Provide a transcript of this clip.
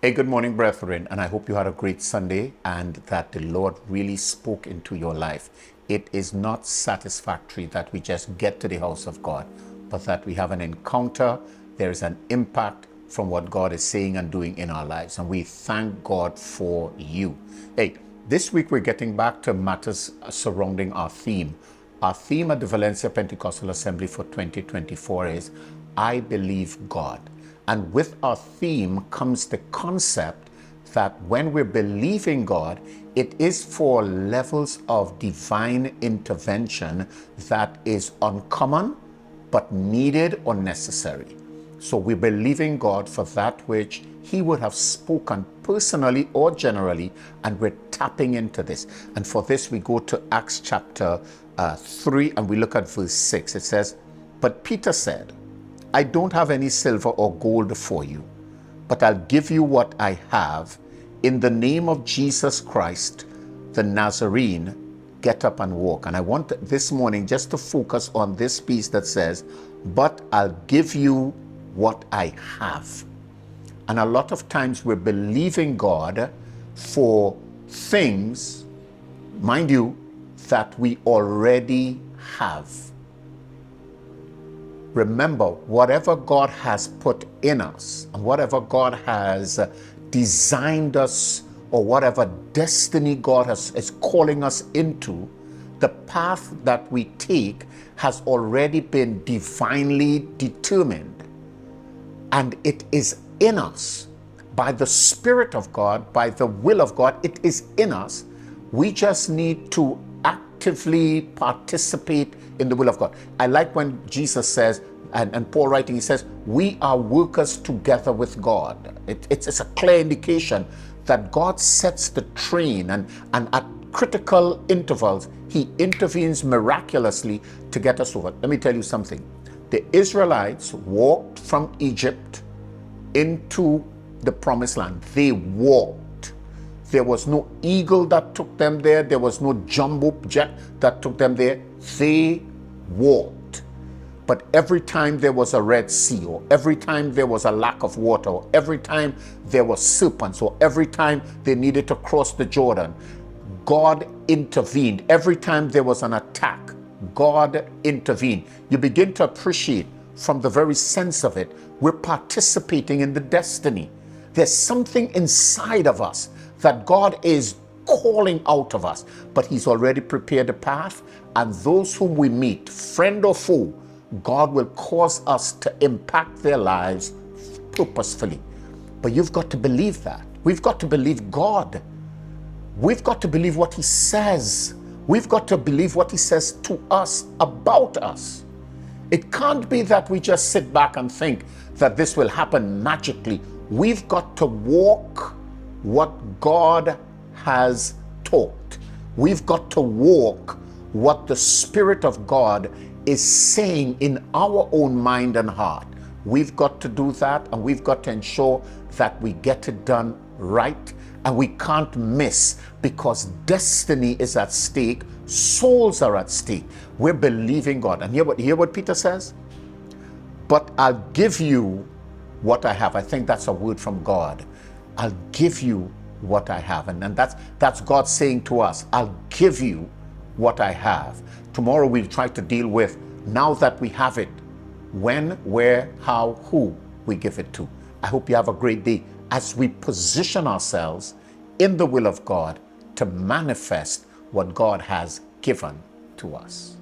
Hey, good morning, brethren, and I hope you had a great Sunday and that the Lord really spoke into your life. It is not satisfactory that we just get to the house of God, but that we have an encounter. There is an impact from what God is saying and doing in our lives, and we thank God for you. Hey, this week we're getting back to matters surrounding our theme. Our theme at the Valencia Pentecostal Assembly for 2024 is I Believe God. And with our theme comes the concept that when we're believing God, it is for levels of divine intervention that is uncommon, but needed or necessary. So we're believing God for that which He would have spoken personally or generally, and we're tapping into this. And for this, we go to Acts chapter 3, and we look at verse 6. It says, "But Peter said, I don't have any silver or gold for you, but I'll give you what I have. In the name of Jesus Christ, the Nazarene, get up and walk." And I want this morning just to focus on this piece that says, "But I'll give you what I have." And a lot of times we're believing God for things, mind you, that we already have. Remember, whatever God has put in us and whatever God has designed us, or whatever destiny God is calling us into, the path that we take has already been divinely determined. And it is in us by the Spirit of God, by the will of God. It is in us. We just need to actively participate in the will of God. I like when Jesus says, and Paul writing, he says, we are workers together with God. It's a clear indication that God sets the train, and at critical intervals, He intervenes miraculously to get us over. Let me tell you something. The Israelites walked from Egypt into the promised land. They walked. There was no eagle that took them there. There was no jumbo jet that took them there. They walked. But every time there was a Red Sea, or every time there was a lack of water, or every time there were serpents, or every time they needed to cross the Jordan, God intervened. Every time there was an attack, God intervened. You begin to appreciate from the very sense of it, we're participating in the destiny. There's something inside of us that God is calling out of us, but He's already prepared a path, and those whom we meet, friend or foe, God will cause us to impact their lives purposefully. But you've got to believe that. We've got to believe God. We've got to believe what He says. We've got to believe what He says to us about us. It can't be that we just sit back and think that this will happen magically. We've got to walk what God has taught. We've got to walk what the Spirit of God is saying in our own mind and heart. We've got to do that, and we've got to ensure that we get it done right, and we can't miss, because destiny is at stake, souls are at stake. We're believing God. And hear what Peter says? But I'll give you what I have. I think that's a word from God. I'll give you what I have. And that's God saying to us, I'll give you what I have. Tomorrow we'll try to deal with, now that we have it, when, where, how, who we give it to. I hope you have a great day as we position ourselves in the will of God to manifest what God has given to us.